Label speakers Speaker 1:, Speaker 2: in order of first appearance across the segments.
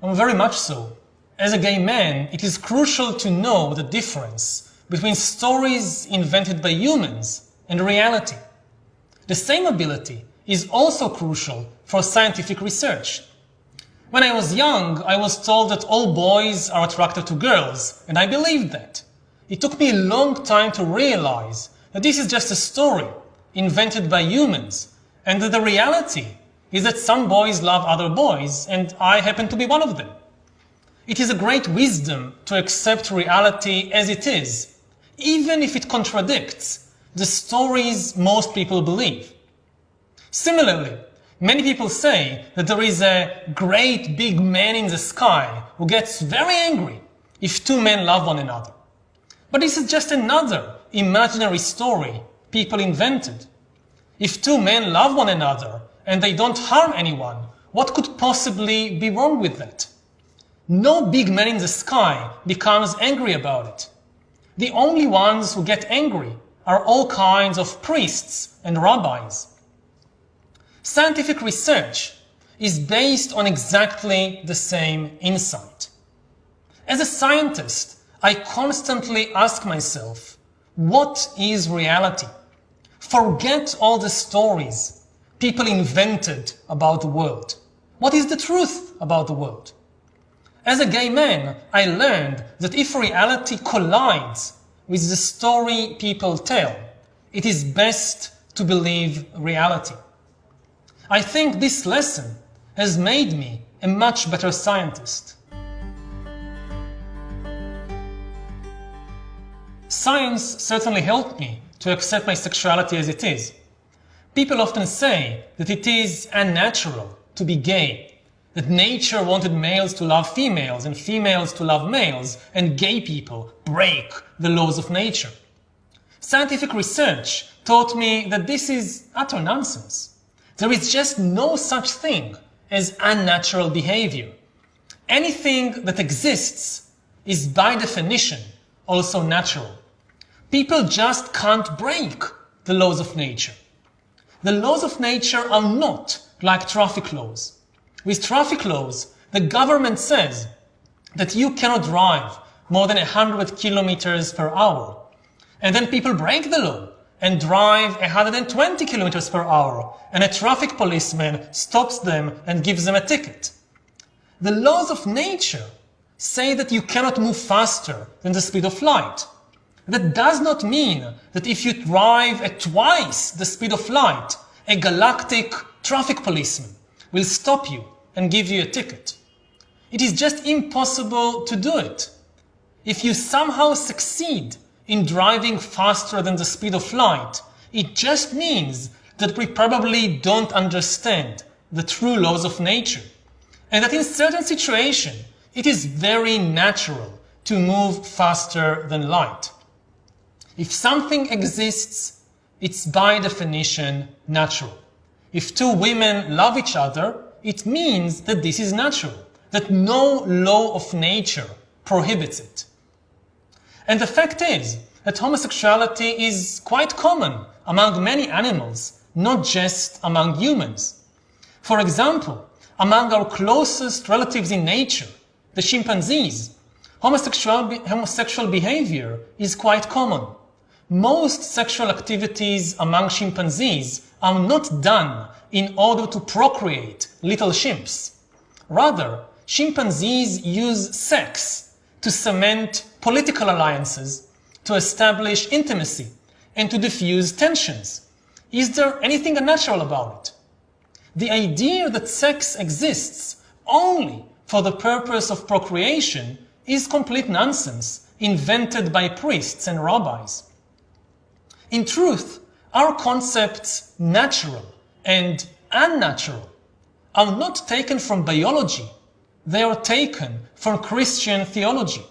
Speaker 1: Very much so. As a gay man, it is crucial to know the difference between stories invented by humans and reality. The same ability is also crucial for scientific research. When I was young, I was told that all boys are attracted to girls, and I believed that. It took me a long time to realize that this is just a story invented by humans, and that the reality is that some boys love other boys, and I happen to be one of them. It is a great wisdom to accept reality as it is, even if it contradicts the stories most people believe. Similarly, many people say that there is a great big man in the sky who gets very angry if two men love one another. But this is just another imaginary story people invented. If two men love one another and they don't harm anyone, what could possibly be wrong with that? No big man in the sky becomes angry about it. The only ones who get angry are all kinds of priests and rabbis. Scientific research is based on exactly the same insight. As a scientist, I constantly ask myself, what is reality? Forget all the stories people invented about the world. What is the truth about the world? As a gay man, I learned that if reality collides with the story people tell, it is best to believe reality. I think this lesson has made me a much better scientist. Science certainly helped me to accept my sexuality as it is. People often say that it is unnatural to be gay, that nature wanted males to love females and females to love males, and gay people break the laws of nature. Scientific research taught me that this is utter nonsense. There is just no such thing as unnatural behavior. Anything that exists is by definition also natural. People just can't break the laws of nature. The laws of nature are not like traffic laws. With traffic laws, the government says that you cannot drive more than 100 kilometers per hour. And then people break the law and drive 120 kilometers per hour, and a traffic policeman stops them and gives them a ticket. The laws of nature say that you cannot move faster than the speed of light. That does not mean that if you drive at twice the speed of light, a galactic traffic policeman will stop you and give you a ticket. It is just impossible to do it. If you somehow succeed in driving faster than the speed of light, it just means that we probably don't understand the true laws of nature, and that in certain situations it is very natural to move faster than light. If something exists, it's by definition natural. If two women love each other, it means that this is natural, that no law of nature prohibits it. And the fact is that homosexuality is quite common among many animals, not just among humans. For example, among our closest relatives in nature, the chimpanzees, homosexual behavior is quite common. Most sexual activities among chimpanzees are not done in order to procreate little chimps. Rather, chimpanzees use sex to cement political alliances, to establish intimacy, and to diffuse tensions. Is there anything unnatural about it? The idea that sex exists only for the purpose of procreation is complete nonsense, invented by priests and rabbis. In truth, our concepts natural and unnatural are not taken from biology, they are taken from Christian theology.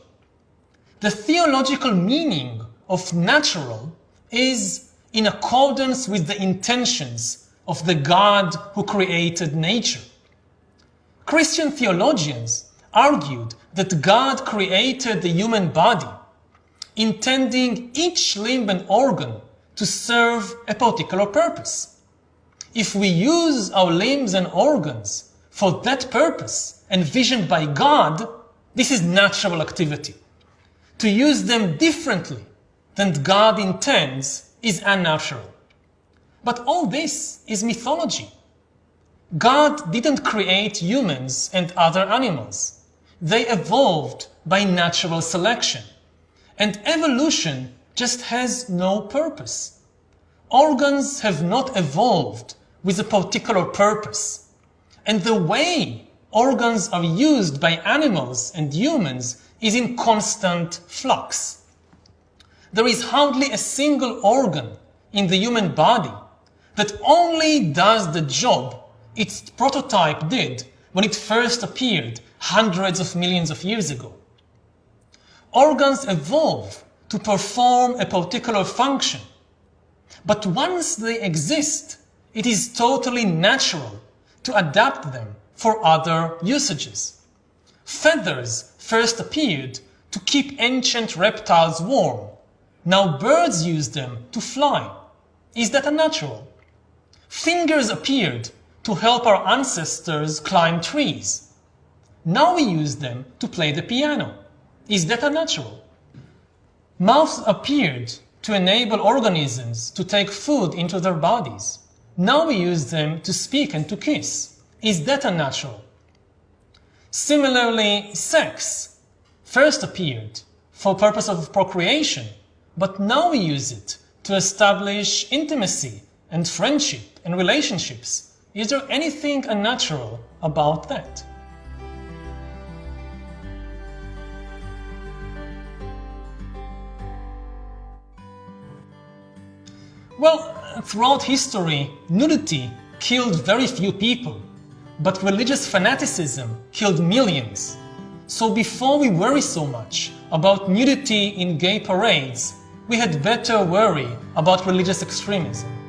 Speaker 1: The theological meaning of natural is in accordance with the intentions of the God who created nature. Christian theologians argued that God created the human body, intending each limb and organ to serve a particular purpose. If we use our limbs and organs for that purpose envisioned by God, this is natural activity. To use them differently than God intends is unnatural. But all this is mythology. God didn't create humans and other animals. They evolved by natural selection. And evolution just has no purpose. Organs have not evolved with a particular purpose. And the way organs are used by animals and humans is in constant flux. There is hardly a single organ in the human body that only does the job its prototype did when it first appeared hundreds of millions of years ago. Organs evolve to perform a particular function, but once they exist, it is totally natural to adapt them for other usages. Feathers first appeared to keep ancient reptiles warm. Now birds use them to fly. Is that unnatural? Fingers appeared to help our ancestors climb trees. Now we use them to play the piano. Is that unnatural? Mouths appeared to enable organisms to take food into their bodies. Now we use them to speak and to kiss. Is that unnatural? Similarly, sex first appeared for purpose of procreation, but now we use it to establish intimacy and friendship and relationships. Is there anything unnatural about that? Well, throughout history, nudity killed very few people, but religious fanaticism killed millions. So before we worry so much about nudity in gay parades, we had better worry about religious extremism.